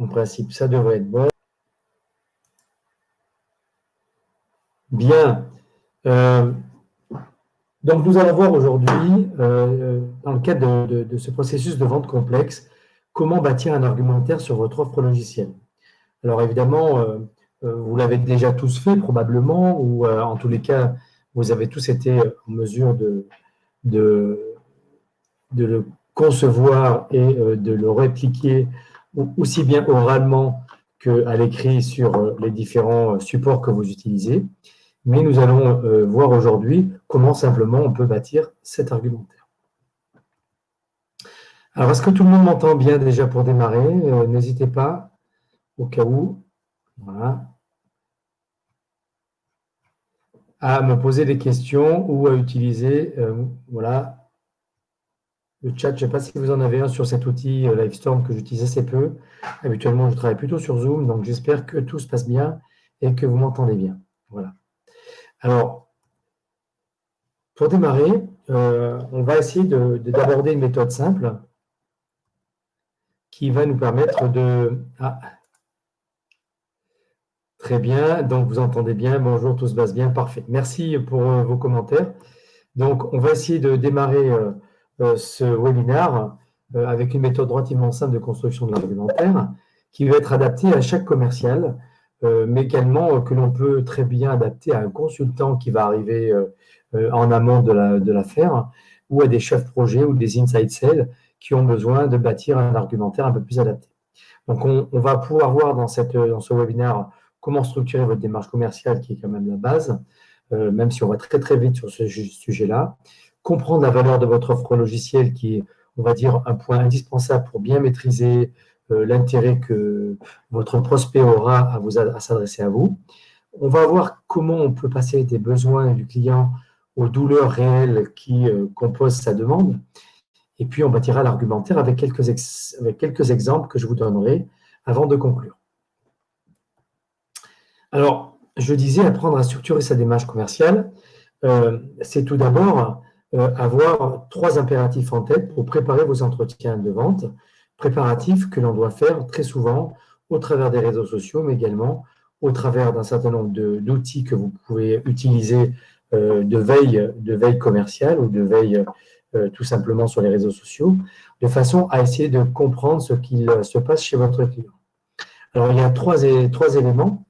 En principe, ça devrait être bon. Bien. Donc, nous allons voir aujourd'hui, dans le cadre de ce processus de vente complexe, comment bâtir un argumentaire sur votre offre logicielle. Alors, évidemment, vous l'avez déjà tous fait probablement, ou en tous les cas, vous avez tous été en mesure de le concevoir et de le répliquer aussi bien oralement qu'à l'écrit sur les différents supports que vous utilisez. Mais nous allons voir aujourd'hui comment simplement on peut bâtir cet argumentaire. Alors, est-ce que tout le monde m'entend bien déjà pour démarrer? N'hésitez pas, au cas où, voilà, à me poser des questions ou à utiliser voilà, le chat. Je ne sais pas si vous en avez un sur cet outil Livestorm que j'utilise assez peu. Habituellement, je travaille plutôt sur Zoom, donc j'espère que tout se passe bien et que vous m'entendez bien. Voilà. Alors, pour démarrer, on va essayer d'aborder une méthode simple qui va nous permettre de… Ah, très bien, donc vous entendez bien. Bonjour, tout se passe bien, parfait. Merci pour vos commentaires. Donc, on va essayer de démarrer ce webinaire avec une méthode relativement simple de construction de l'argumentaire qui va être adaptée à chaque commercial, mais également que l'on peut très bien adapter à un consultant qui va arriver en amont de l'affaire ou à des chefs projets ou des inside sales qui ont besoin de bâtir un argumentaire un peu plus adapté. Donc, on va pouvoir voir dans ce webinaire comment structurer votre démarche commerciale qui est quand même la base, même si on va très très vite sur ce sujet-là, comprendre la valeur de votre offre logicielle qui est, on va dire, un point indispensable pour bien maîtriser l'intérêt que votre prospect aura à s'adresser à vous. On va voir comment on peut passer des besoins du client aux douleurs réelles qui composent sa demande. Et puis, on bâtira l'argumentaire avec quelques exemples que je vous donnerai avant de conclure. Alors, je disais, apprendre à structurer sa démarche commerciale, c'est tout d'abord avoir 3 impératifs en tête pour préparer vos entretiens de vente, préparatifs que l'on doit faire très souvent au travers des réseaux sociaux, mais également au travers d'un certain nombre d'outils que vous pouvez utiliser de veille commerciale ou de veille tout simplement sur les réseaux sociaux, de façon à essayer de comprendre ce qu'il se passe chez votre client. Alors, il y a trois éléments.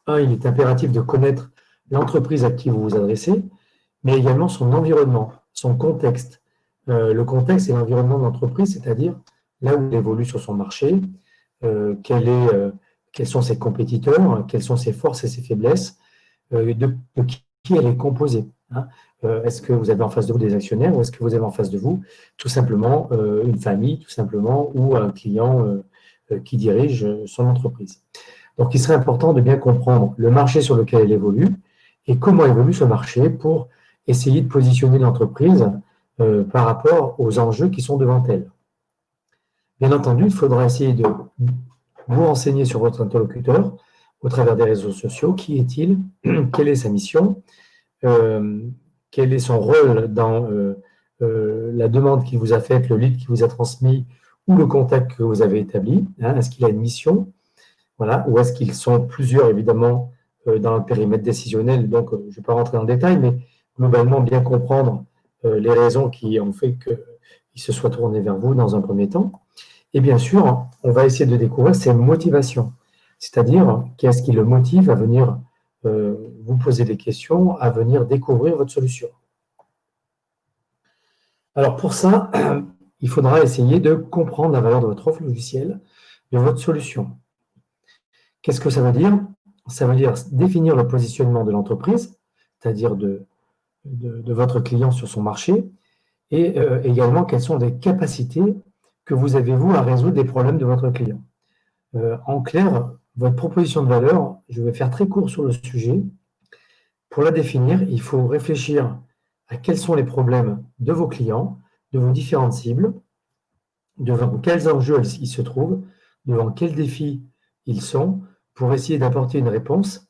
Un, il est impératif de connaître l'entreprise à qui vous vous adressez, mais également son environnement, son contexte. Le contexte et l'environnement de l'entreprise, c'est-à-dire là où elle évolue sur son marché, quels sont ses compétiteurs, quelles sont ses forces et ses faiblesses, de qui elle est composée. Hein. Est-ce que vous avez en face de vous des actionnaires ou est-ce que vous avez en face de vous tout simplement une famille, tout simplement, ou un client qui dirige son entreprise. Donc, il serait important de bien comprendre le marché sur lequel elle évolue et comment évolue ce marché pour essayer de positionner l'entreprise par rapport aux enjeux qui sont devant elle. Bien entendu, il faudra essayer de vous renseigner sur votre interlocuteur au travers des réseaux sociaux. Qui est-il? Quelle est sa mission? Quel est son rôle dans la demande qu'il vous a faite, le lead qui vous a transmis ou le contact que vous avez établi? Hein, est-ce qu'il a une mission? Voilà, ou est-ce qu'ils sont plusieurs, évidemment, dans le périmètre décisionnel? Donc, je ne vais pas rentrer dans le détail, mais globalement, bien comprendre les raisons qui ont fait qu'ils se soient tournés vers vous dans un premier temps. Et bien sûr, on va essayer de découvrir ses motivations, c'est-à-dire qu'est-ce qui le motive à venir vous poser des questions, à venir découvrir votre solution. Alors, pour ça, il faudra essayer de comprendre la valeur de votre offre logicielle, de votre solution. Qu'est-ce que ça veut dire? Ça veut dire définir le positionnement de l'entreprise, c'est-à-dire de votre client sur son marché, et également quelles sont les capacités que vous avez, vous, à résoudre des problèmes de votre client. En clair, votre proposition de valeur, je vais faire très court sur le sujet. Pour la définir, il faut réfléchir à quels sont les problèmes de vos clients, de vos différentes cibles, devant quels enjeux ils se trouvent, devant quels défis ils sont, pour essayer d'apporter une réponse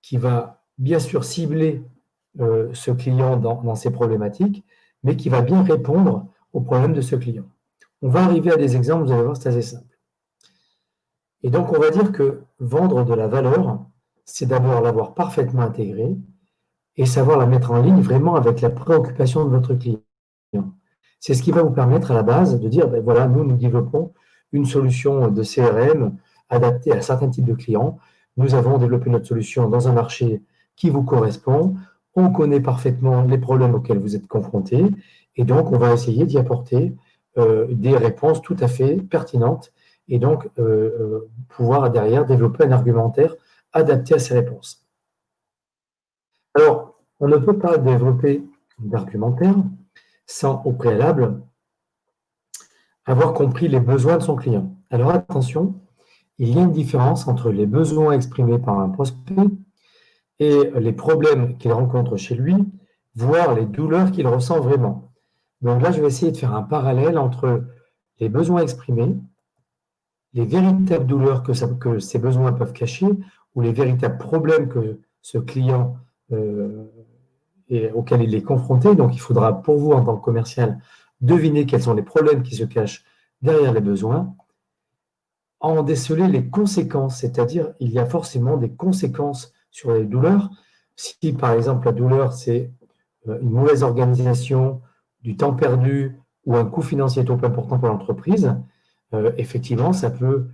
qui va bien sûr cibler ce client dans ses problématiques, mais qui va bien répondre aux problèmes de ce client. On va arriver à des exemples, vous allez voir, c'est assez simple. Et donc, on va dire que vendre de la valeur, c'est d'abord l'avoir parfaitement intégrée et savoir la mettre en ligne vraiment avec la préoccupation de votre client. C'est ce qui va vous permettre à la base de dire, ben voilà, nous développons une solution de CRM adaptée à certains types de clients. Nous avons développé notre solution dans un marché qui vous correspond. On connaît parfaitement les problèmes auxquels vous êtes confrontés. Et donc, on va essayer d'y apporter des réponses tout à fait pertinentes et donc pouvoir derrière développer un argumentaire adapté à ces réponses. Alors, on ne peut pas développer d'argumentaire sans, au préalable, avoir compris les besoins de son client. Alors attention, il y a une différence entre les besoins exprimés par un prospect et les problèmes qu'il rencontre chez lui, voire les douleurs qu'il ressent vraiment. Donc là, je vais essayer de faire un parallèle entre les besoins exprimés, les véritables douleurs que ces besoins peuvent cacher, ou les véritables problèmes que ce client auxquels il est confronté. Donc, il faudra, pour vous, en tant que commercial, deviner quels sont les problèmes qui se cachent derrière les besoins, en déceler les conséquences, c'est-à-dire il y a forcément des conséquences sur les douleurs. Si, par exemple, la douleur, c'est une mauvaise organisation, du temps perdu ou un coût financier trop important pour l'entreprise, effectivement, ça peut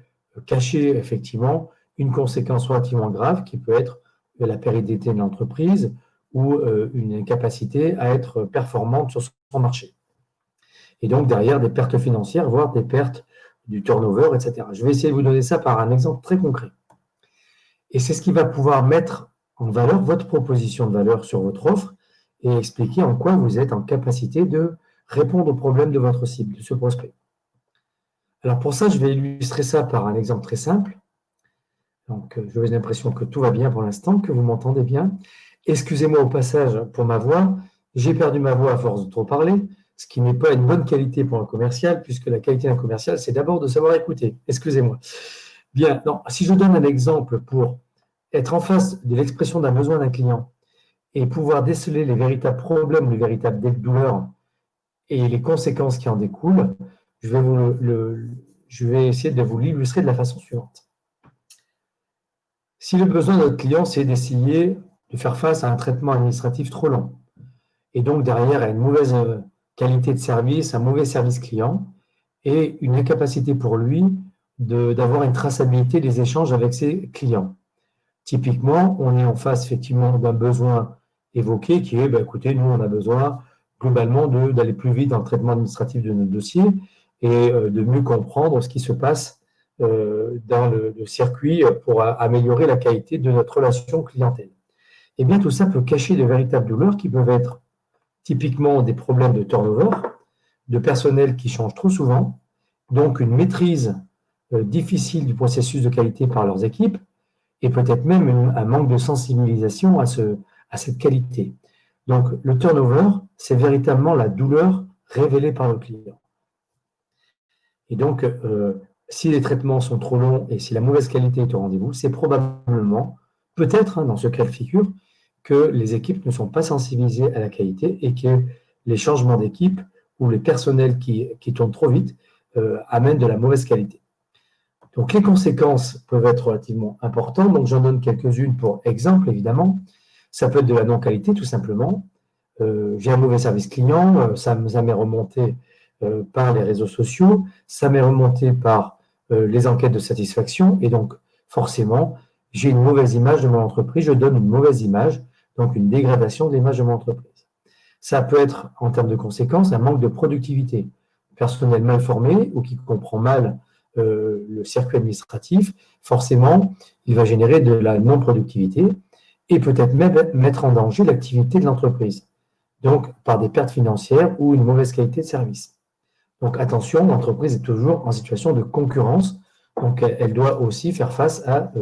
cacher effectivement une conséquence relativement grave qui peut être la pérennité de l'entreprise ou une incapacité à être performante sur son marché. Et donc, derrière, des pertes financières, voire des pertes du turnover, etc. Je vais essayer de vous donner ça par un exemple très concret. Et c'est ce qui va pouvoir mettre en valeur votre proposition de valeur sur votre offre et expliquer en quoi vous êtes en capacité de répondre aux problèmes de votre cible, de ce prospect. Alors pour ça, je vais illustrer ça par un exemple très simple. Donc, j'ai l'impression que tout va bien pour l'instant, que vous m'entendez bien. Excusez-moi au passage pour ma voix. J'ai perdu ma voix à force de trop parler, ce qui n'est pas une bonne qualité pour un commercial, puisque la qualité d'un commercial, c'est d'abord de savoir écouter. Excusez-moi. Bien, non, si je donne un exemple pour être en face de l'expression d'un besoin d'un client et pouvoir déceler les véritables problèmes, les véritables douleurs et les conséquences qui en découlent, je vais essayer de vous l'illustrer de la façon suivante. Si le besoin de notre client, c'est d'essayer de faire face à un traitement administratif trop long, et donc derrière à une mauvaise qualité de service, un mauvais service client, et une incapacité pour lui d'avoir une traçabilité des échanges avec ses clients. Typiquement, on est en face effectivement d'un besoin évoqué qui est, écoutez, nous on a besoin globalement d'aller plus vite dans le traitement administratif de notre dossier et de mieux comprendre ce qui se passe dans le circuit pour améliorer la qualité de notre relation clientèle. Eh bien, tout ça peut cacher de véritables douleurs qui peuvent être typiquement des problèmes de turnover, de personnel qui change trop souvent, donc une maîtrise difficile du processus de qualité par leurs équipes, et peut-être même un manque de sensibilisation à cette qualité. Donc, le turnover, c'est véritablement la douleur révélée par le client. Et donc, si les traitements sont trop longs et si la mauvaise qualité est au rendez-vous, c'est probablement, peut-être dans ce cas de figure, que les équipes ne sont pas sensibilisées à la qualité et que les changements d'équipe ou les personnels qui tournent trop vite amènent de la mauvaise qualité. Donc, les conséquences peuvent être relativement importantes. Donc, j'en donne quelques-unes pour exemple, évidemment. Ça peut être de la non-qualité, tout simplement. J'ai un mauvais service client, ça m'est remonté par les réseaux sociaux, ça m'est remonté par les enquêtes de satisfaction, et donc, forcément, j'ai une mauvaise image de mon entreprise, je donne une mauvaise image, donc une dégradation de l'image de mon entreprise. Ça peut être, en termes de conséquences, un manque de productivité. Personnel mal formé ou qui comprend mal le circuit administratif, forcément, il va générer de la non-productivité et peut-être même mettre en danger l'activité de l'entreprise, donc par des pertes financières ou une mauvaise qualité de service. Donc attention, l'entreprise est toujours en situation de concurrence, donc elle doit aussi faire face à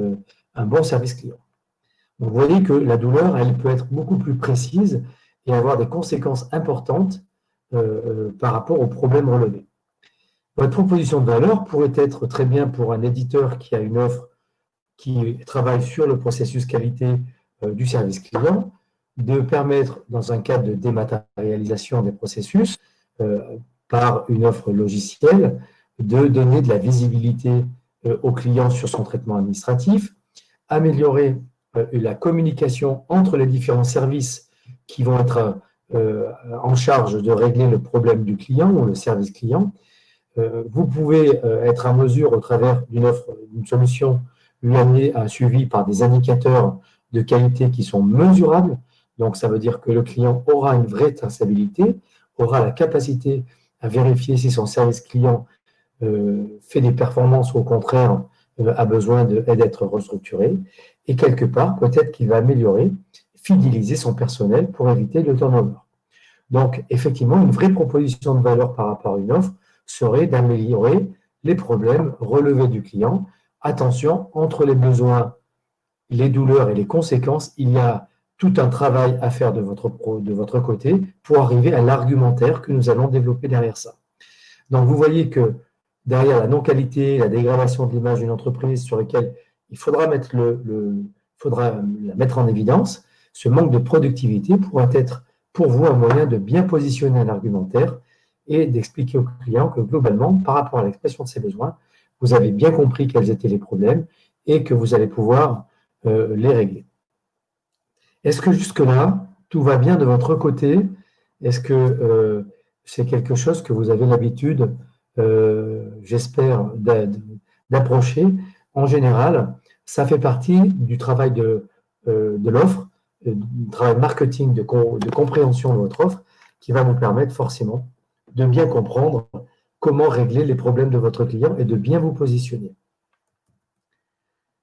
un bon service client. Donc, vous voyez que la douleur, elle peut être beaucoup plus précise et avoir des conséquences importantes par rapport aux problèmes relevés. Votre proposition de valeur pourrait être très bien pour un éditeur qui a une offre qui travaille sur le processus qualité du service client, de permettre, dans un cadre de dématérialisation des processus, par une offre logicielle, de donner de la visibilité au client sur son traitement administratif, améliorer la communication entre les différents services qui vont être en charge de régler le problème du client ou le service client. Vous pouvez être en mesure, au travers d'une offre, d'une solution, lui amener un suivi par des indicateurs de qualité qui sont mesurables. Donc, ça veut dire que le client aura une vraie traçabilité, aura la capacité à vérifier si son service client fait des performances ou au contraire a besoin d'être restructuré. Et quelque part, peut-être qu'il va améliorer, fidéliser son personnel pour éviter le turnover. Donc, effectivement, une vraie proposition de valeur par rapport à une offre serait d'améliorer les problèmes relevés du client. Attention, entre les besoins, les douleurs et les conséquences, il y a tout un travail à faire de votre côté pour arriver à l'argumentaire que nous allons développer derrière ça. Donc, vous voyez que derrière la non-qualité, la dégradation de l'image d'une entreprise sur laquelle il faudra la mettre en évidence, ce manque de productivité pourra être pour vous un moyen de bien positionner un argumentaire et d'expliquer au client que globalement, par rapport à l'expression de ses besoins, vous avez bien compris quels étaient les problèmes et que vous allez pouvoir les régler. Est-ce que jusque-là, tout va bien de votre côté? Est-ce que c'est quelque chose que vous avez l'habitude, j'espère, d'approcher? En général, ça fait partie du travail de l'offre, du travail marketing de compréhension de votre offre qui va vous permettre forcément de bien comprendre comment régler les problèmes de votre client et de bien vous positionner.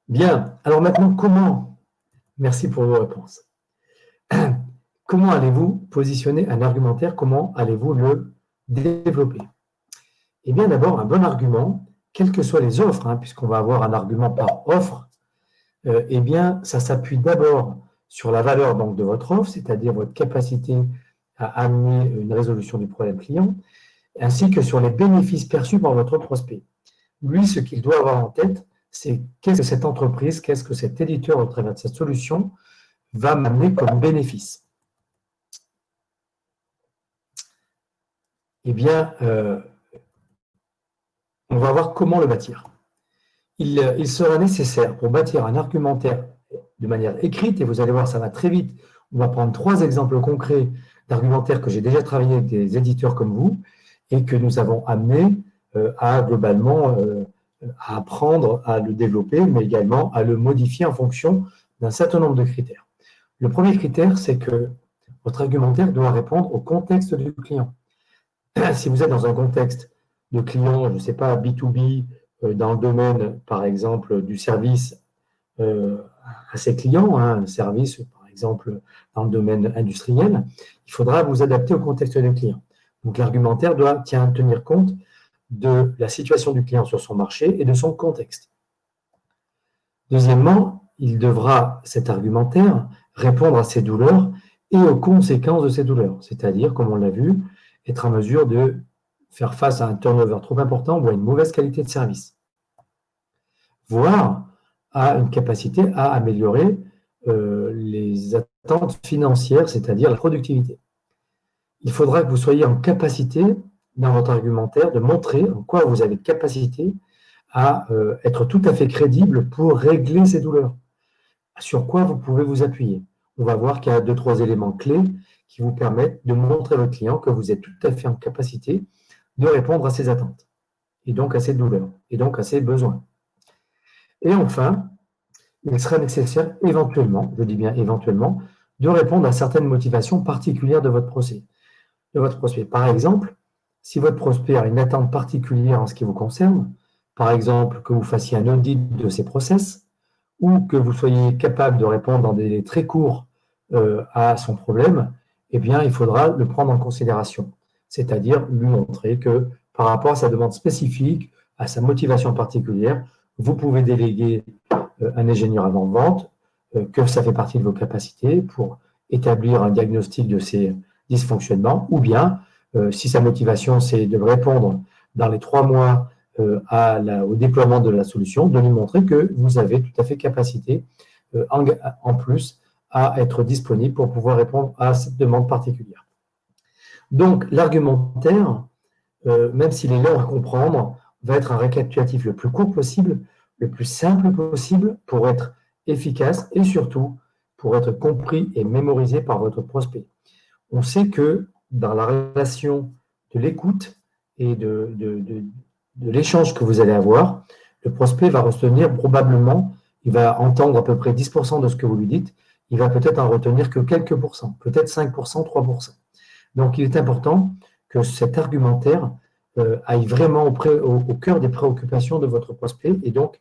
Bien, alors maintenant, comment? Merci pour vos réponses. Comment allez-vous positionner un argumentaire? Comment allez-vous le développer? Eh bien, d'abord, un bon argument, quelles que soient les offres, puisqu'on va avoir un argument par offre, eh bien, ça s'appuie d'abord sur la valeur donc, de votre offre, c'est-à-dire votre capacité à amener une résolution du problème client, ainsi que sur les bénéfices perçus par votre prospect. Lui, ce qu'il doit avoir en tête, c'est qu'est-ce que cette entreprise, qu'est-ce que cet éditeur au travers de cette solution va m'amener comme bénéfice. Eh bien, on va voir comment le bâtir. Il sera nécessaire pour bâtir un argumentaire de manière écrite, et vous allez voir, ça va très vite. On va prendre 3 exemples concrets d'argumentaires que j'ai déjà travaillé avec des éditeurs comme vous et que nous avons amené à globalement à apprendre à le développer, mais également à le modifier en fonction d'un certain nombre de critères. Le premier critère, c'est que votre argumentaire doit répondre au contexte du client. Si vous êtes dans un contexte de client, je ne sais pas, B2B, dans le domaine, par exemple, du service à ses clients, un service, par exemple, dans le domaine industriel, il faudra vous adapter au contexte du client. Donc, l'argumentaire doit tenir compte de la situation du client sur son marché et de son contexte. Deuxièmement, il devra, cet argumentaire, répondre à ses douleurs et aux conséquences de ces douleurs, c'est-à-dire, comme on l'a vu, être en mesure de faire face à un turnover trop important ou à une mauvaise qualité de service, voire à une capacité à améliorer les attentes financières, c'est-à-dire la productivité. Il faudra que vous soyez en capacité, dans votre argumentaire, de montrer en quoi vous avez capacité à être tout à fait crédible pour régler ces douleurs. Sur quoi vous pouvez vous appuyer. On va voir qu'il y a 2-3 éléments clés qui vous permettent de montrer à votre client que vous êtes tout à fait en capacité de répondre à ses attentes, et donc à ses douleurs, et donc à ses besoins. Et enfin, il sera nécessaire éventuellement, je dis bien éventuellement, de répondre à certaines motivations particulières de votre prospect. Par exemple, si votre prospect a une attente particulière en ce qui vous concerne, par exemple que vous fassiez un audit de ses process, ou que vous soyez capable de répondre dans des délais très courts à son problème, eh bien, il faudra le prendre en considération. C'est-à-dire lui montrer que par rapport à sa demande spécifique, à sa motivation particulière, vous pouvez déléguer un ingénieur avant-vente, que ça fait partie de vos capacités pour établir un diagnostic de ces dysfonctionnements, ou bien, si sa motivation, c'est de répondre dans les 3 mois au déploiement de la solution, de lui montrer que vous avez tout à fait capacité, en plus, à être disponible pour pouvoir répondre à cette demande particulière. Donc, l'argumentaire, même s'il est long à comprendre, va être un récapitulatif le plus court possible, le plus simple possible pour être efficace et surtout pour être compris et mémorisé par votre prospect. On sait que dans la relation de l'écoute et de l'échange que vous allez avoir, le prospect va retenir probablement, il va entendre à peu près 10% de ce que vous lui dites, il va peut-être en retenir que quelques pourcents, peut-être 5%, 3%. Donc, il est important que cet argumentaire aille vraiment au cœur des préoccupations de votre prospect et donc,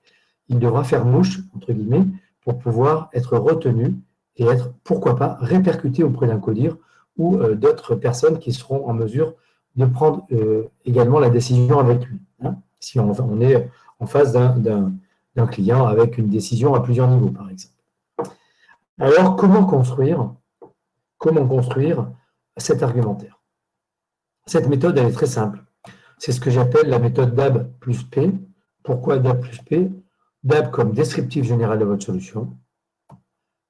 il devra faire mouche, entre guillemets, pour pouvoir être retenu et être, pourquoi pas, répercuté auprès d'un codir ou d'autres personnes qui seront en mesure de prendre également la décision avec lui. Hein, si on est en face d'un client avec une décision à plusieurs niveaux, par exemple. Alors, comment construire cet argumentaire? Cette méthode, elle est très simple. C'est ce que j'appelle la méthode DAB plus P. Pourquoi DAB plus P? DAB comme descriptif général de votre solution.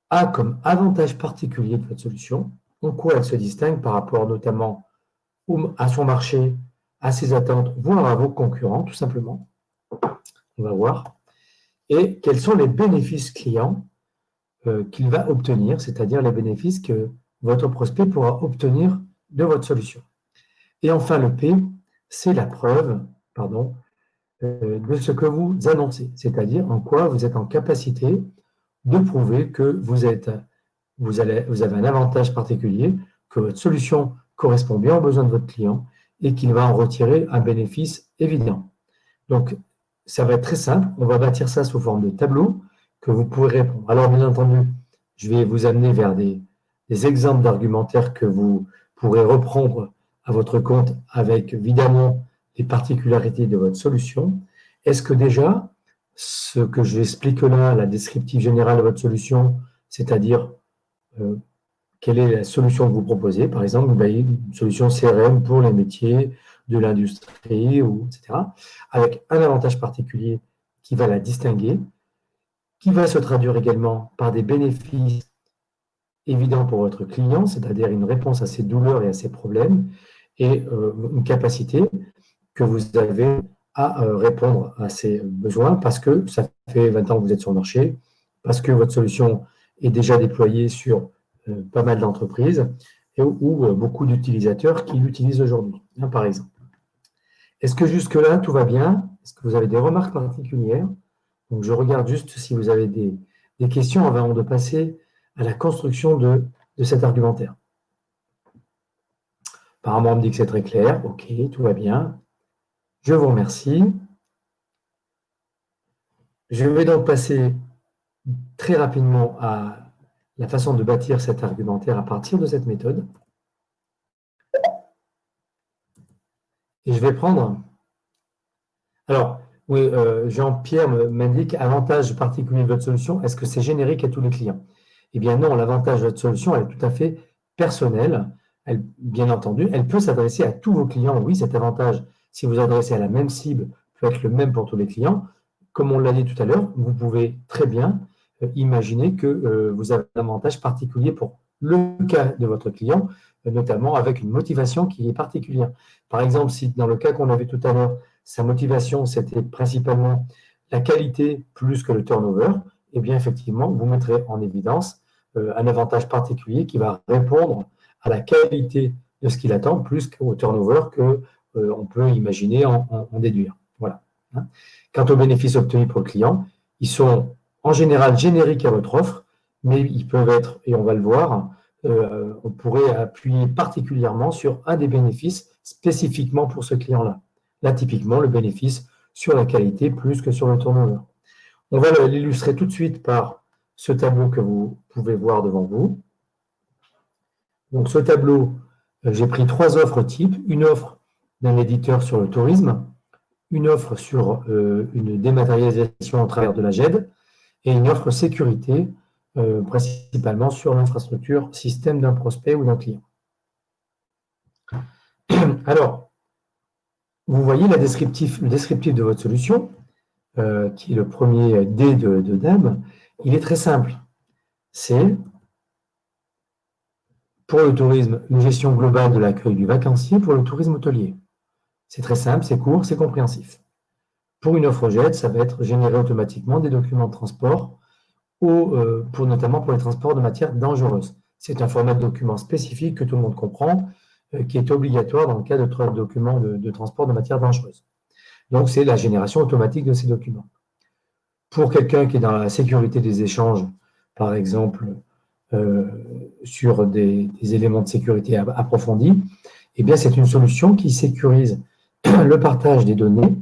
A comme avantage particulier de votre solution. En quoi elle se distingue par rapport notamment à son marché, à ses attentes, voire à vos concurrents, tout simplement. On va voir. Et quels sont les bénéfices clients qu'il va obtenir, c'est-à-dire les bénéfices que votre prospect pourra obtenir de votre solution. Et enfin, le P, c'est la preuve, de ce que vous annoncez, c'est-à-dire en quoi vous êtes en capacité de prouver que vous avez un avantage particulier, que votre solution correspond bien aux besoins de votre client et qu'il va en retirer un bénéfice évident. Donc, ça va être très simple. On va bâtir ça sous forme de tableau que vous pourrez répondre. Alors, bien entendu, je vais vous amener vers des exemples d'argumentaires que vous pourrez reprendre à votre compte avec, évidemment, les particularités de votre solution. Est-ce que déjà, ce que j'explique là, la descriptive générale de votre solution, c'est-à-dire quelle est la solution que vous proposez, par exemple, une solution CRM pour les métiers de l'industrie, etc., avec un avantage particulier qui va la distinguer, qui va se traduire également par des bénéfices évidents pour votre client, c'est-à-dire une réponse à ses douleurs et à ses problèmes, et une capacité que vous avez à répondre à ses besoins parce que ça fait 20 ans que vous êtes sur le marché, parce que votre solution est déjà déployée sur pas mal d'entreprises ou beaucoup d'utilisateurs qui l'utilisent aujourd'hui, hein, par exemple. Est-ce que jusque-là, tout va bien? Est-ce que vous avez des remarques particulières? Donc, je regarde juste si vous avez des questions avant de passer à la construction de cet argumentaire. Apparemment, on me dit que c'est très clair. OK, tout va bien. Je vous remercie. Je vais donc passer très rapidement à la façon de bâtir cet argumentaire à partir de cette méthode. Et je vais prendre… Alors, oui, Jean-Pierre m'indique avantage particulier de votre solution. Est-ce que c'est générique à tous les clients? Eh bien non, l'avantage de votre solution, elle est tout à fait personnelle. Bien entendu, elle peut s'adresser à tous vos clients. Oui, cet avantage, si vous adressez à la même cible, peut être le même pour tous les clients. Comme on l'a dit tout à l'heure, vous pouvez très bien imaginer que vous avez un avantage particulier pour le cas de votre client, notamment avec une motivation qui est particulière. Par exemple, si dans le cas qu'on avait tout à l'heure, sa motivation, c'était principalement la qualité plus que le turnover, eh bien, effectivement, vous mettrez en évidence un avantage particulier qui va répondre à la qualité de ce qu'il attend plus qu'au turnover qu'on peut imaginer en déduire. Voilà. Quant aux bénéfices obtenus pour le client, ils sont en général génériques à votre offre, mais ils peuvent être, et on va le voir, on pourrait appuyer particulièrement sur un des bénéfices spécifiquement pour ce client-là. Là, typiquement, le bénéfice sur la qualité plus que sur le turnover. On va l'illustrer tout de suite par ce tableau que vous pouvez voir devant vous. Donc, ce tableau, j'ai pris 3 offres types. Une offre d'un éditeur sur le tourisme, une offre sur une dématérialisation au travers de la GED et une offre sécurité, principalement sur l'infrastructure système d'un prospect ou d'un client. Alors, vous voyez le descriptif de votre solution, qui est le premier D de DAB. Il est très simple. C'est, pour le tourisme, une gestion globale de l'accueil du vacancier pour le tourisme hôtelier. C'est très simple, c'est court, c'est compréhensif. Pour une offre jet, ça va être générer automatiquement des documents de transport, notamment pour les transports de matières dangereuses. C'est un format de document spécifique que tout le monde comprend, qui est obligatoire dans le cas de documents de transport de matières dangereuses. Donc, c'est la génération automatique de ces documents. Pour quelqu'un qui est dans la sécurité des échanges, par exemple, sur des éléments de sécurité approfondis, eh bien, c'est une solution qui sécurise le partage des données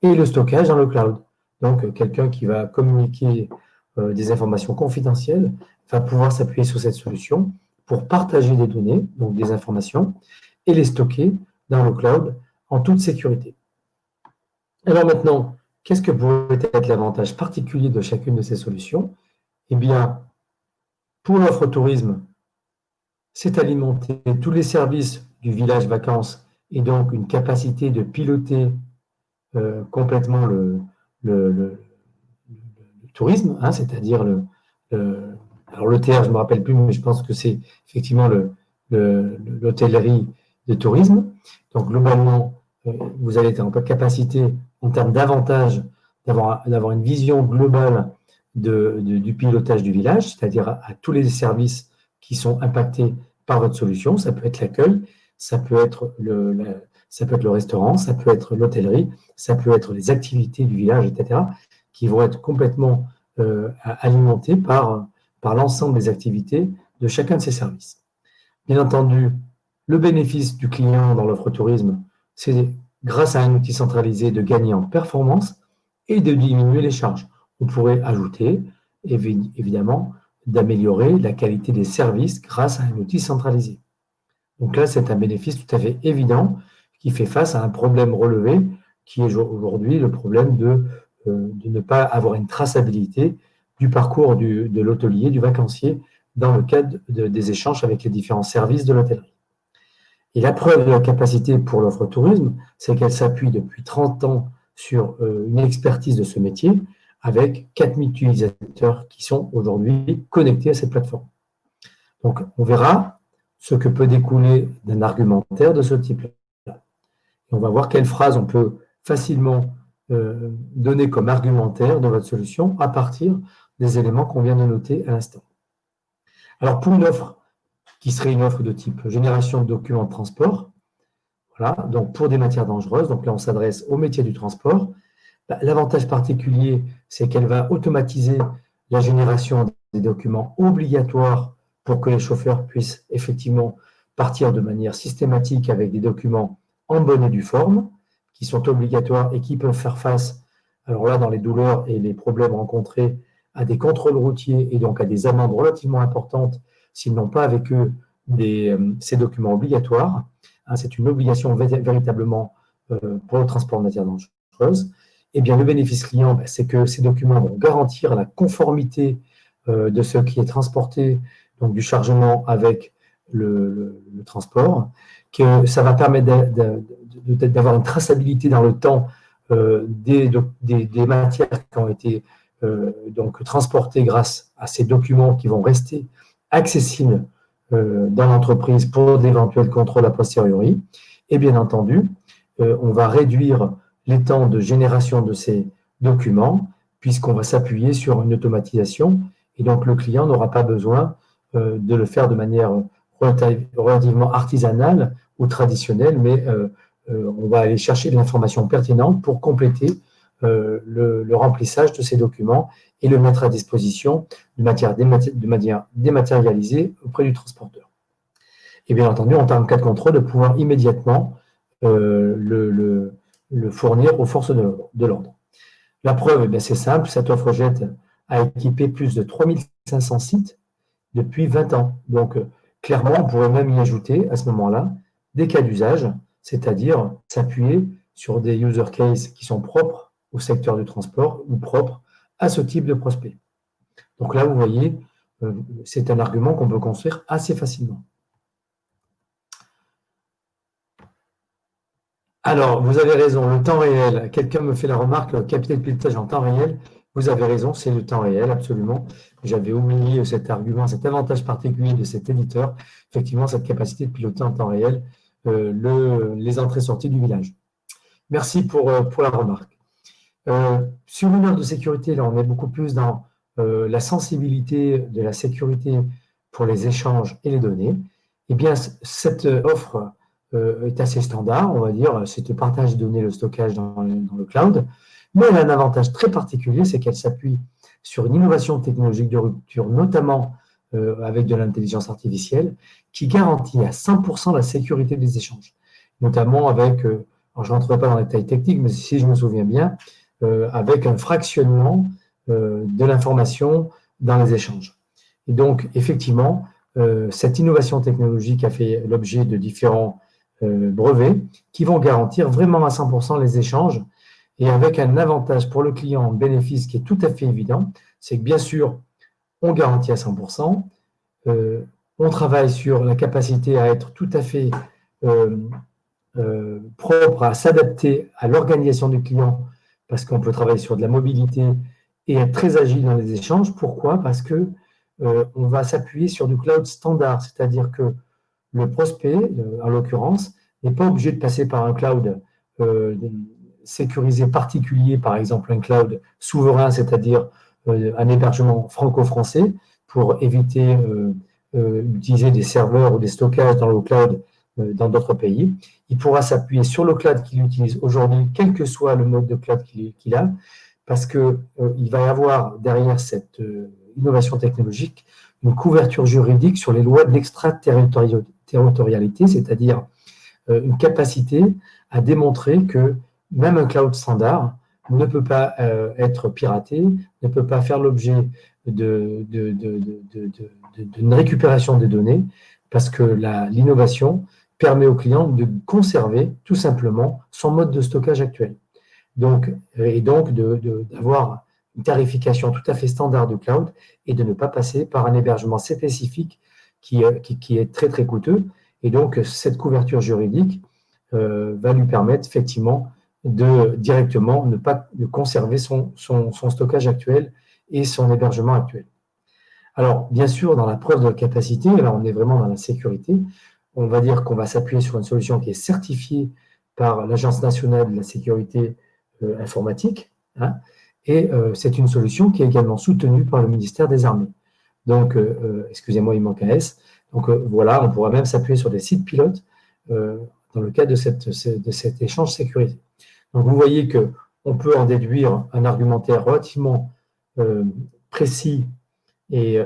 et le stockage dans le cloud. Donc, quelqu'un qui va communiquer des informations confidentielles va pouvoir s'appuyer sur cette solution pour partager des données, donc des informations, et les stocker dans le cloud en toute sécurité. Alors maintenant, qu'est-ce que pourrait être l'avantage particulier de chacune de ces solutions? Eh bien, pour l'offre tourisme, c'est alimenter tous les services du village vacances et donc une capacité de piloter complètement le tourisme, hein, c'est-à-dire alors l'ETR, je ne me rappelle plus, mais je pense que c'est effectivement l'hôtellerie de tourisme. Donc globalement, vous allez être en capacité, en termes d'avantages, d'avoir une vision globale du pilotage du village, c'est-à-dire à tous les services qui sont impactés par votre solution. Ça peut être l'accueil, ça peut être le restaurant, ça peut être l'hôtellerie, ça peut être les activités du village, etc., qui vont être complètement alimentées par l'ensemble des activités de chacun de ces services. Bien entendu, le bénéfice du client dans l'offre tourisme, c'est grâce à un outil centralisé de gagner en performance et de diminuer les charges. On pourrait ajouter, évidemment, d'améliorer la qualité des services grâce à un outil centralisé. Donc là, c'est un bénéfice tout à fait évident qui fait face à un problème relevé qui est aujourd'hui le problème de ne pas avoir une traçabilité du parcours de l'hôtelier, du vacancier, dans le cadre des échanges avec les différents services de l'hôtellerie. Et la preuve de la capacité pour l'offre tourisme, c'est qu'elle s'appuie depuis 30 ans sur une expertise de ce métier avec 4000 utilisateurs qui sont aujourd'hui connectés à cette plateforme. Donc, on verra ce que peut découler d'un argumentaire de ce type-là. Et on va voir quelles phrases on peut facilement donner comme argumentaire de votre solution à partir des éléments qu'on vient de noter à l'instant. Alors, pour une offre qui serait une offre de type génération de documents de transport, voilà, donc pour des matières dangereuses, donc là on s'adresse au métier du transport. L'avantage particulier, c'est qu'elle va automatiser la génération des documents obligatoires pour que les chauffeurs puissent effectivement partir de manière systématique avec des documents en bonne et due forme, qui sont obligatoires et qui peuvent faire face, alors là, dans les douleurs et les problèmes rencontrés, à des contrôles routiers et donc à des amendes relativement importantes s'ils n'ont pas avec eux ces documents obligatoires. Hein, c'est une obligation véritablement pour le transport de matières dangereuses. Eh bien, le bénéfice client, c'est que ces documents vont garantir la conformité de ce qui est transporté, donc du chargement avec le transport, que ça va permettre d'avoir une traçabilité dans le temps des matières qui ont été donc transportées grâce à ces documents qui vont rester accessibles dans l'entreprise pour d'éventuels contrôles a posteriori. Et bien entendu, on va réduire les temps de génération de ces documents puisqu'on va s'appuyer sur une automatisation et donc le client n'aura pas besoin de le faire de manière relativement artisanale ou traditionnelle, mais on va aller chercher de l'information pertinente pour compléter le remplissage de ces documents et le mettre à disposition de manière dématérialisée auprès du transporteur. Et bien entendu, en termes de cas de contrôle, de pouvoir immédiatement le fournir aux forces de l'ordre. La preuve, c'est simple, cette offre JET a équipé plus de 3500 sites depuis 20 ans. Donc, clairement, on pourrait même y ajouter à ce moment-là des cas d'usage, c'est-à-dire s'appuyer sur des use cases qui sont propres au secteur du transport ou propres à ce type de prospect. Donc là, vous voyez, c'est un argument qu'on peut construire assez facilement. Alors, vous avez raison, le temps réel. Quelqu'un me fait la remarque, capter le pilotage en temps réel. Vous avez raison, c'est le temps réel, absolument. J'avais oublié cet argument, cet avantage particulier de cet éditeur, effectivement, cette capacité de piloter en temps réel les entrées-sorties du village. Merci pour la remarque. Sur une offre de sécurité, là, on est beaucoup plus dans la sensibilité de la sécurité pour les échanges et les données. Eh bien, cette offre est assez standard, on va dire, c'est le partage de données, le stockage dans le cloud, mais elle a un avantage très particulier, c'est qu'elle s'appuie sur une innovation technologique de rupture, notamment avec de l'intelligence artificielle, qui garantit à 100% la sécurité des échanges, notamment avec, alors je ne rentrerai pas dans les détails techniques, mais si je me souviens bien, avec un fractionnement de l'information dans les échanges. Et donc, effectivement, cette innovation technologique a fait l'objet de différents brevets qui vont garantir vraiment à 100% les échanges et avec un avantage pour le client en bénéfice qui est tout à fait évident, c'est que bien sûr, on garantit à 100%, on travaille sur la capacité à être tout à fait propre à s'adapter à l'organisation du client parce qu'on peut travailler sur de la mobilité et être très agile dans les échanges. Pourquoi? Parce que on va s'appuyer sur du cloud standard, c'est-à-dire que le prospect, en l'occurrence, n'est pas obligé de passer par un cloud sécurisé particulier, par exemple un cloud souverain, c'est-à-dire un hébergement franco-français, pour éviter d'utiliser des serveurs ou des stockages dans le cloud dans d'autres pays. Il pourra s'appuyer sur le cloud qu'il utilise aujourd'hui, quel que soit le mode de cloud qu'il a, parce qu'il va y avoir derrière cette innovation technologique une couverture juridique sur les lois de l'extraterritorialité, c'est-à-dire une capacité à démontrer que même un cloud standard ne peut pas être piraté, ne peut pas faire l'objet d'une récupération des données, parce que l'innovation permet au client de conserver tout simplement son mode de stockage actuel. Donc, et donc d'avoir une tarification tout à fait standard du cloud et de ne pas passer par un hébergement spécifique qui est très très coûteux. Et donc, cette couverture juridique va lui permettre effectivement de directement ne pas de conserver son stockage actuel et son hébergement actuel. Alors, bien sûr, dans la preuve de la capacité, là on est vraiment dans la sécurité, on va dire qu'on va s'appuyer sur une solution qui est certifiée par l'Agence nationale de la sécurité informatique, hein, et c'est une solution qui est également soutenue par le ministère des Armées. Donc, excusez-moi, il manque un S. Donc voilà, on pourra même s'appuyer sur des sites pilotes dans le cadre de cet échange sécurisé. Donc vous voyez qu'on peut en déduire un argumentaire relativement précis et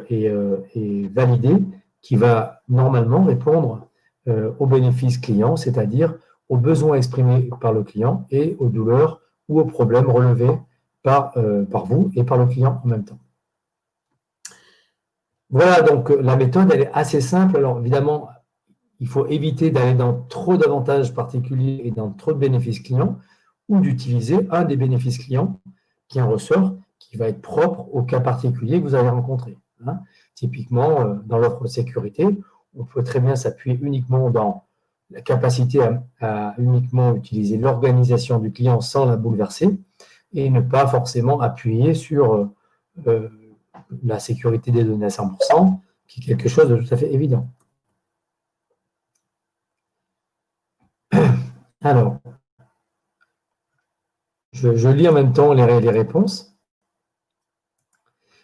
validé qui va normalement répondre aux bénéfices clients, c'est-à-dire aux besoins exprimés par le client et aux douleurs ou aux problèmes relevés par vous et par le client en même temps. Voilà, donc la méthode, elle est assez simple. Alors évidemment, il faut éviter d'aller dans trop d'avantages particuliers et dans trop de bénéfices clients ou d'utiliser un des bénéfices clients qui en ressort, qui va être propre au cas particulier que vous allez rencontrer. Hein. Typiquement, dans l'offre de sécurité, on peut très bien s'appuyer uniquement dans la capacité à uniquement utiliser l'organisation du client sans la bouleverser et ne pas forcément appuyer sur la sécurité des données à 100%, qui est quelque chose de tout à fait évident. Alors, je lis en même temps les réponses.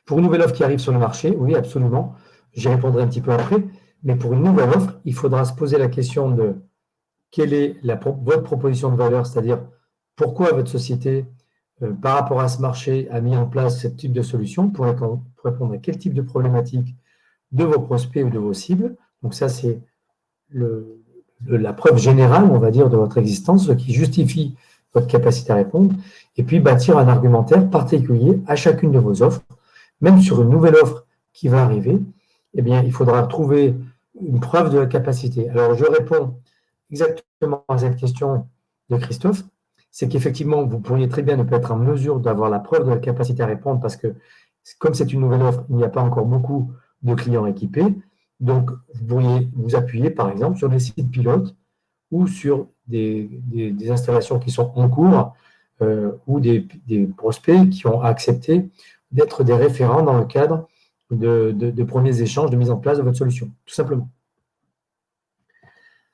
Pour une nouvelle offre qui arrive sur le marché, oui, absolument, j'y répondrai un petit peu après, mais pour une nouvelle offre, il faudra se poser la question de quelle est votre proposition de valeur, c'est-à-dire pourquoi votre société, par rapport à ce marché, a mis en place ce type de solution pour répondre à quel type de problématique de vos prospects ou de vos cibles. Donc ça, c'est la preuve générale, on va dire, de votre existence, ce qui justifie votre capacité à répondre, et puis bâtir un argumentaire particulier à chacune de vos offres. Même sur une nouvelle offre qui va arriver, eh bien, il faudra trouver une preuve de la capacité. Alors, je réponds exactement à cette question de Christophe, c'est qu'effectivement, vous pourriez très bien ne pas être en mesure d'avoir la preuve de la capacité à répondre parce que, comme c'est une nouvelle offre, il n'y a pas encore beaucoup de clients équipés. Donc, vous pourriez vous appuyer, par exemple, sur des sites pilotes ou sur des installations qui sont en cours ou des prospects qui ont accepté d'être des référents dans le cadre de premiers échanges de mise en place de votre solution, tout simplement.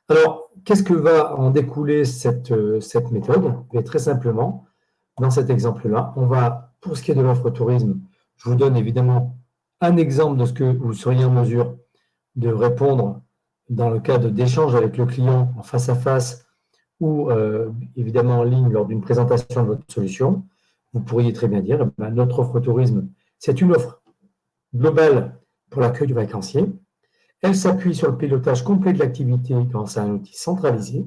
Alors, qu'est-ce que va en découler cette méthode? Et très simplement, dans cet exemple-là, pour ce qui est de l'offre tourisme, je vous donne évidemment un exemple de ce que vous seriez en mesure de répondre dans le cadre d'échanges avec le client en face à face ou évidemment en ligne lors d'une présentation de votre solution. Vous pourriez très bien dire, notre offre tourisme, c'est une offre globale pour l'accueil du vacancier. Elle s'appuie sur le pilotage complet de l'activité grâce à un outil centralisé,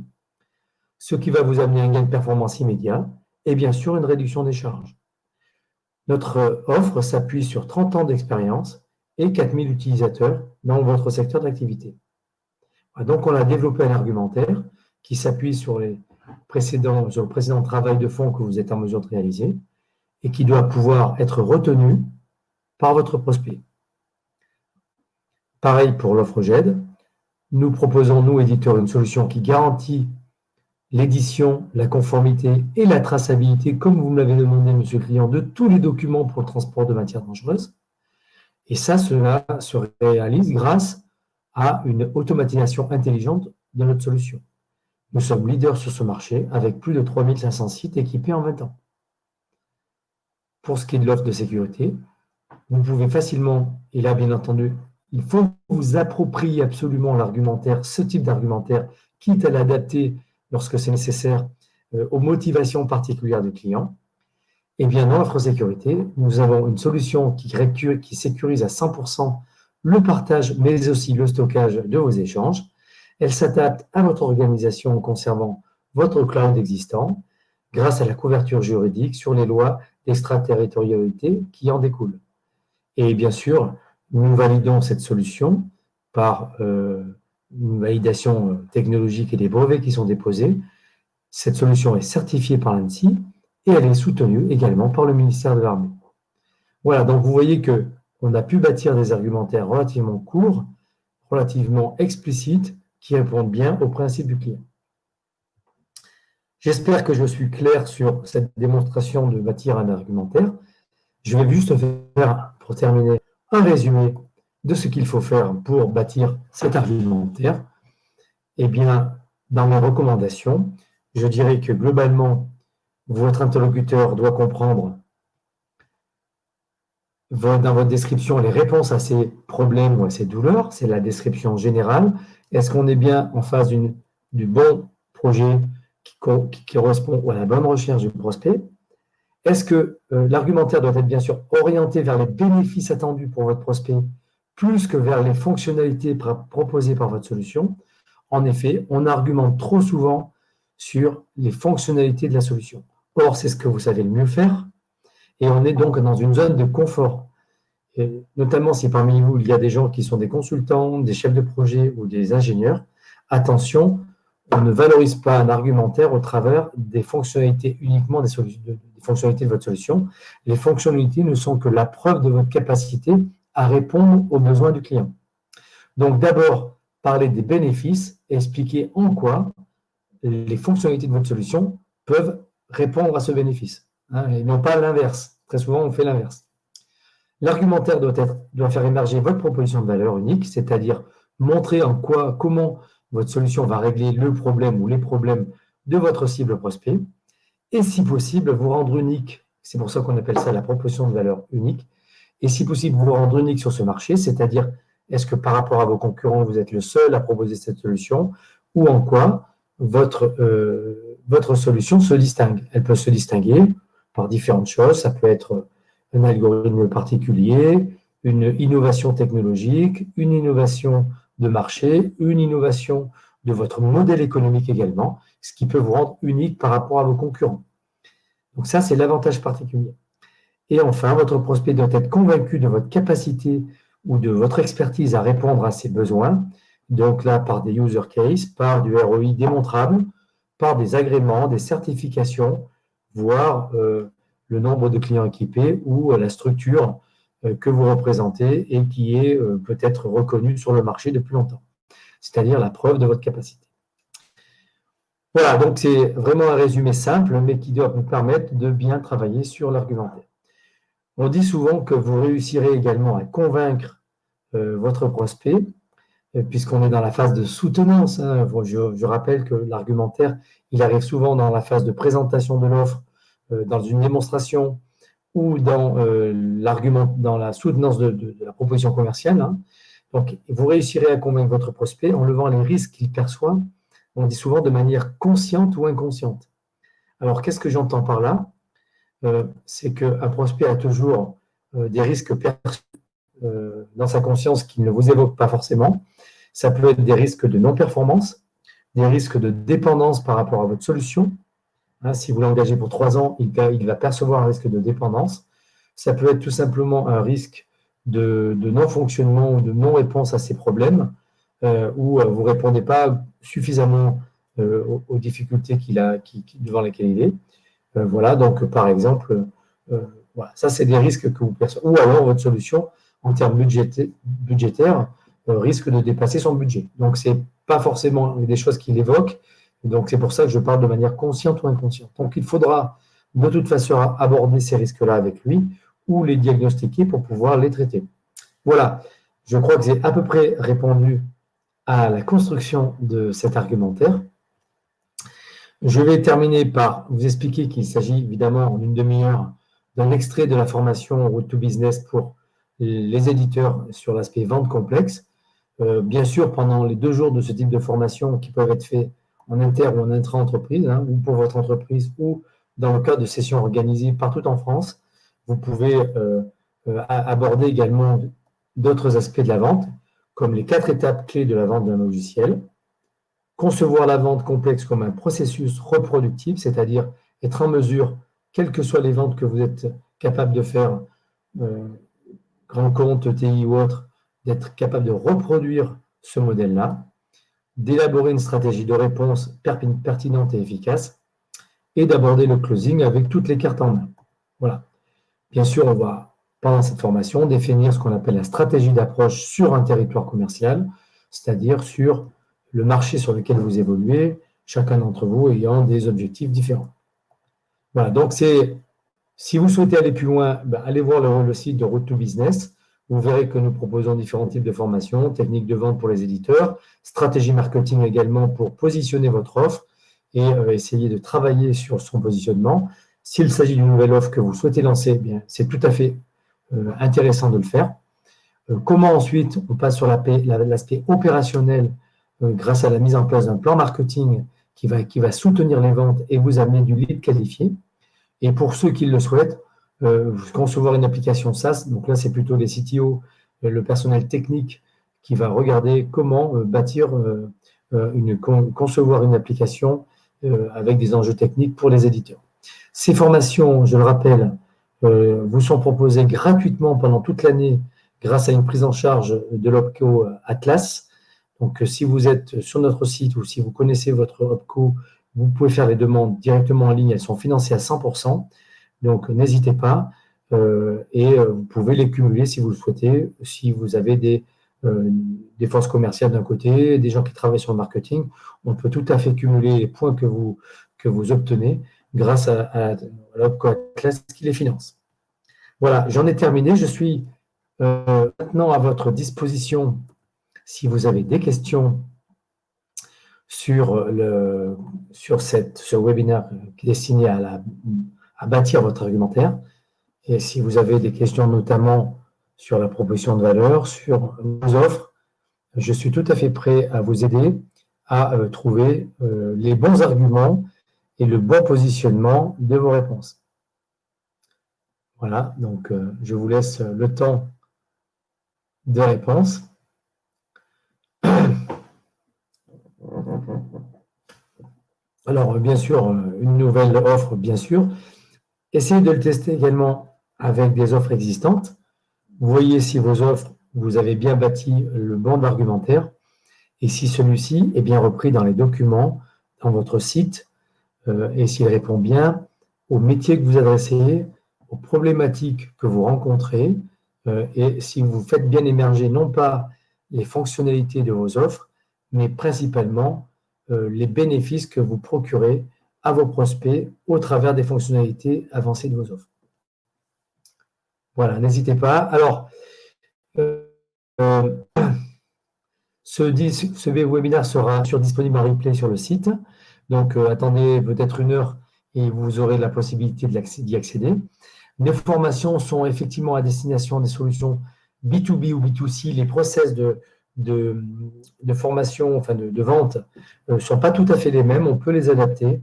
ce qui va vous amener un gain de performance immédiat et bien sûr une réduction des charges. Notre offre s'appuie sur 30 ans d'expérience et 4000 utilisateurs dans votre secteur d'activité. Donc, on a développé un argumentaire qui s'appuie sur le précédent travail de fond que vous êtes en mesure de réaliser et qui doit pouvoir être retenu par votre prospect. Pareil pour l'offre GED. Nous proposons, nous, éditeurs, une solution qui garantit l'édition, la conformité et la traçabilité, comme vous me l'avez demandé, monsieur le client, de tous les documents pour le transport de matières dangereuses. Et ça, cela se réalise grâce à une automatisation intelligente de notre solution. Nous sommes leaders sur ce marché avec plus de 3500 sites équipés en 20 ans. Pour ce qui est de l'offre de sécurité, vous pouvez facilement, et là bien entendu, il faut vous approprier absolument l'argumentaire, ce type d'argumentaire, quitte à l'adapter lorsque c'est nécessaire aux motivations particulières du client. Et bien, dans l'offre sécurité, nous avons une solution qui sécurise à 100% le partage, mais aussi le stockage de vos échanges. Elle s'adapte à votre organisation en conservant votre cloud existant grâce à la couverture juridique sur les lois d'extraterritorialité qui en découlent. Et bien sûr, nous validons cette solution par une validation technologique et des brevets qui sont déposés. Cette solution est certifiée par l'ANSSI et elle est soutenue également par le ministère de l'Armée. Voilà, donc vous voyez qu'on a pu bâtir des argumentaires relativement courts, relativement explicites, qui répondent bien aux principes du client. J'espère que je suis clair sur cette démonstration de bâtir un argumentaire. Je vais juste faire, pour terminer, un résumé de ce qu'il faut faire pour bâtir cet argumentaire. Eh bien, dans mes recommandations, je dirais que globalement, votre interlocuteur doit comprendre dans votre description les réponses à ces problèmes ou à ces douleurs. C'est la description générale. Est-ce qu'on est bien en face du bon projet qui correspond à la bonne recherche du prospect? Est-ce que l'argumentaire doit être bien sûr orienté vers les bénéfices attendus pour votre prospect plus que vers les fonctionnalités proposées par votre solution? En effet, on argumente trop souvent sur les fonctionnalités de la solution. Or, c'est ce que vous savez le mieux faire et on est donc dans une zone de confort. Et notamment si parmi vous, il y a des gens qui sont des consultants, des chefs de projet ou des ingénieurs, attention, on ne valorise pas un argumentaire au travers des fonctionnalités uniquement des fonctionnalités de votre solution. Les fonctionnalités ne sont que la preuve de votre capacité à répondre aux besoins du client. Donc d'abord, parler des bénéfices et expliquer en quoi les fonctionnalités de votre solution peuvent répondre à ce bénéfice. Et non pas l'inverse. Très souvent, on fait l'inverse. L'argumentaire doit faire émerger votre proposition de valeur unique, c'est-à-dire montrer comment votre solution va régler le problème ou les problèmes de votre cible prospect, et si possible, vous rendre unique. C'est pour ça qu'on appelle ça la proposition de valeur unique. Et si possible, vous rendre unique sur ce marché, c'est-à-dire, est-ce que par rapport à vos concurrents, vous êtes le seul à proposer cette solution, ou en quoi votre solution se distingue. Elle peut se distinguer par différentes choses. Ça peut être un algorithme particulier, une innovation technologique, une innovation de marché, une innovation de votre modèle économique également, ce qui peut vous rendre unique par rapport à vos concurrents. Donc ça, c'est l'avantage particulier. Et enfin, votre prospect doit être convaincu de votre capacité ou de votre expertise à répondre à ses besoins, donc là, par des use cases, par du ROI démontrable, par des agréments, des certifications, voire le nombre de clients équipés ou la structure que vous représentez et qui est peut-être reconnue sur le marché depuis longtemps, c'est-à-dire la preuve de votre capacité. Voilà, donc c'est vraiment un résumé simple, mais qui doit vous permettre de bien travailler sur l'argumentaire. On dit souvent que vous réussirez également à convaincre votre prospect, puisqu'on est dans la phase de soutenance. Je rappelle que l'argumentaire, il arrive souvent dans la phase de présentation de l'offre, dans une démonstration ou dans l'argument, dans la soutenance de la proposition commerciale. Hein. Donc, vous réussirez à convaincre votre prospect en levant les risques qu'il perçoit, on dit souvent de manière consciente ou inconsciente. Alors, qu'est-ce que j'entends par là? C'est qu'un prospect a toujours des risques perçus dans sa conscience qu'il ne vous évoque pas forcément. Ça peut être des risques de non-performance, des risques de dépendance par rapport à votre solution. Hein, si vous l'engagez pour 3 ans, il va percevoir un risque de dépendance. Ça peut être tout simplement un risque de non-fonctionnement ou de non-réponse à ses problèmes, où vous ne répondez pas suffisamment aux difficultés devant lesquelles il est. Voilà, donc par exemple, voilà, ça c'est des risques que vous percevez. Ou alors votre solution, en termes budgétaires, risque de dépasser son budget. Donc, ce n'est pas forcément des choses qu'il évoque. Donc, c'est pour ça que je parle de manière consciente ou inconsciente. Donc, il faudra de toute façon aborder ces risques-là avec lui ou les diagnostiquer pour pouvoir les traiter. Voilà, je crois que j'ai à peu près répondu à la construction de cet argumentaire. Je vais terminer par vous expliquer qu'il s'agit évidemment en une demi-heure d'un extrait de la formation Road to Business pour les éditeurs sur l'aspect vente complexe. Bien sûr, pendant les 2 jours de ce type de formation qui peuvent être faits en inter ou en intra-entreprise, hein, ou pour votre entreprise, ou dans le cadre de sessions organisées partout en France, vous pouvez aborder également d'autres aspects de la vente, comme les 4 étapes clés de la vente d'un logiciel, concevoir la vente complexe comme un processus reproductible, c'est-à-dire être en mesure, quelles que soient les ventes que vous êtes capable de faire, grand compte, TI ou autre, d'être capable de reproduire ce modèle-là, d'élaborer une stratégie de réponse pertinente et efficace, et d'aborder le closing avec toutes les cartes en main. Voilà. Bien sûr, on va, pendant cette formation, définir ce qu'on appelle la stratégie d'approche sur un territoire commercial, c'est-à-dire sur le marché sur lequel vous évoluez, chacun d'entre vous ayant des objectifs différents. Voilà, donc si vous souhaitez aller plus loin, allez voir le site de Road to Business. Vous verrez que nous proposons différents types de formations, techniques de vente pour les éditeurs, stratégie marketing également pour positionner votre offre et essayer de travailler sur son positionnement. S'il s'agit d'une nouvelle offre que vous souhaitez lancer, eh bien, c'est tout à fait intéressant de le faire. Comment ensuite on passe sur l'aspect opérationnel grâce à la mise en place d'un plan marketing qui va soutenir les ventes et vous amener du lead qualifié. Et pour ceux qui le souhaitent, concevoir une application SaaS, donc là c'est plutôt les CTO, le personnel technique qui va regarder comment concevoir une application avec des enjeux techniques pour les éditeurs. Ces formations, je le rappelle, vous sont proposées gratuitement pendant toute l'année grâce à une prise en charge de l'OPCO Atlas. Donc si vous êtes sur notre site ou si vous connaissez votre OPCO, vous pouvez faire les demandes directement en ligne, elles sont financées à 100%. Donc, n'hésitez pas et vous pouvez les cumuler si vous le souhaitez. Si vous avez des forces commerciales d'un côté, des gens qui travaillent sur le marketing, on peut tout à fait cumuler les points que vous obtenez grâce à l'OPCO Atlas qui les finance. Voilà, j'en ai terminé. Je suis maintenant à votre disposition si vous avez des questions sur ce webinaire qui est destiné à bâtir votre argumentaire. Et si vous avez des questions notamment sur la proposition de valeur, sur vos offres, je suis tout à fait prêt à vous aider à trouver les bons arguments et le bon positionnement de vos réponses. Voilà, donc je vous laisse le temps de réponse. Alors, bien sûr, une nouvelle offre, bien sûr. Essayez de le tester également avec des offres existantes. Voyez si vos offres, vous avez bien bâti le bon argumentaire et si celui-ci est bien repris dans les documents, dans votre site, et s'il répond bien aux métiers que vous adressez, aux problématiques que vous rencontrez, et si vous faites bien émerger non pas les fonctionnalités de vos offres, mais principalement les bénéfices que vous procurez à vos prospects au travers des fonctionnalités avancées de vos offres. Voilà, n'hésitez pas. Alors, ce webinaire sera disponible en replay sur le site. Donc, attendez peut-être 1 heure et vous aurez la possibilité d'y accéder. Les formations sont effectivement à destination des solutions B2B ou B2C. Les process de formation, enfin de vente, ne sont pas tout à fait les mêmes. On peut les adapter.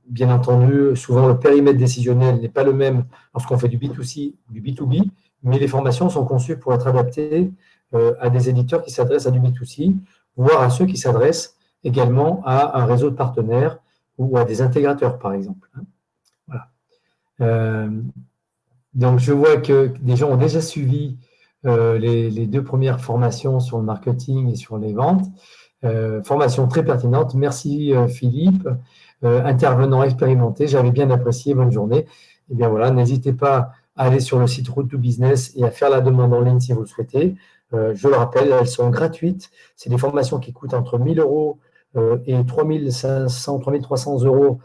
Bien entendu, souvent le périmètre décisionnel n'est pas le même lorsqu'on fait du B2C ou du B2B, mais les formations sont conçues pour être adaptées à des éditeurs qui s'adressent à du B2C, voire à ceux qui s'adressent également à un réseau de partenaires ou à des intégrateurs, par exemple. Voilà. Donc, je vois que des gens ont déjà suivi les 2 premières formations sur le marketing et sur les ventes. Formation très pertinente. Merci Philippe, intervenant expérimenté. J'avais bien apprécié. Bonne journée. Et bien voilà, n'hésitez pas à aller sur le site Road to Business et à faire la demande en ligne si vous le souhaitez. Je le rappelle, elles sont gratuites. C'est des formations qui coûtent entre 1 000 € et 3 500, 3 300 €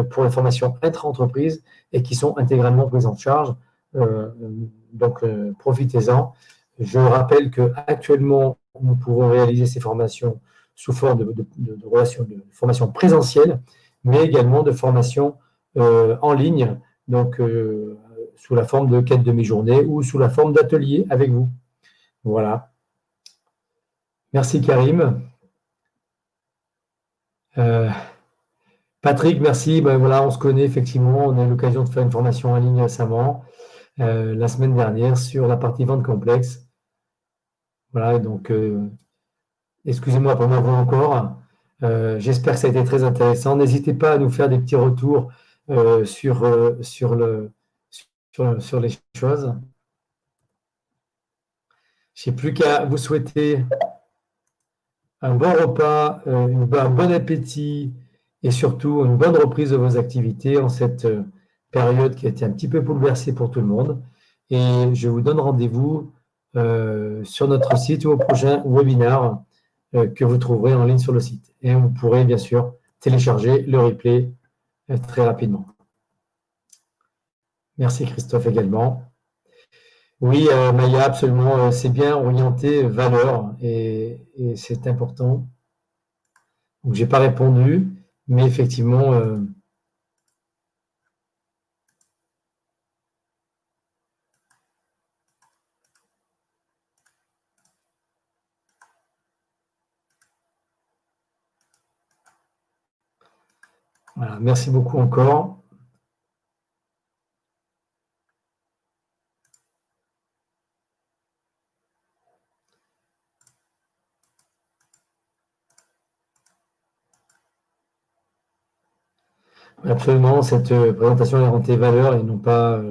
pour les formations intra-entreprise et qui sont intégralement prises en charge. Donc, profitez-en. Je rappelle qu'actuellement, nous pouvons réaliser ces formations sous forme de formation présentielle, mais également de formation en ligne, donc sous la forme de quête demi-journée ou sous la forme d'atelier avec vous. Voilà. Merci Karim. Patrick, merci. Ben voilà, on se connaît effectivement. On a eu l'occasion de faire une formation en ligne récemment, la semaine dernière, sur la partie vente complexe. Voilà, donc excusez-moi pour ma voix encore. J'espère que ça a été très intéressant. N'hésitez pas à nous faire des petits retours sur les choses. Je n'ai plus qu'à vous souhaiter un bon repas, un bon appétit et surtout une bonne reprise de vos activités en cette période qui a été un petit peu bouleversée pour tout le monde. Et je vous donne rendez-vous sur notre site ou au prochain webinaire que vous trouverez en ligne sur le site. Et vous pourrez bien sûr télécharger le replay très rapidement. Merci Christophe également. Oui, Maya, absolument, c'est bien orienté valeur et c'est important. Donc, je n'ai pas répondu, mais effectivement, voilà, merci beaucoup encore. Absolument, cette présentation est orientée valeur et non pas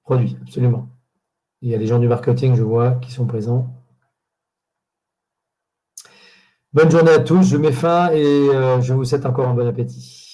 produit, absolument. Il y a des gens du marketing, je vois, qui sont présents. Bonne journée à tous, je mets fin et je vous souhaite encore un bon appétit.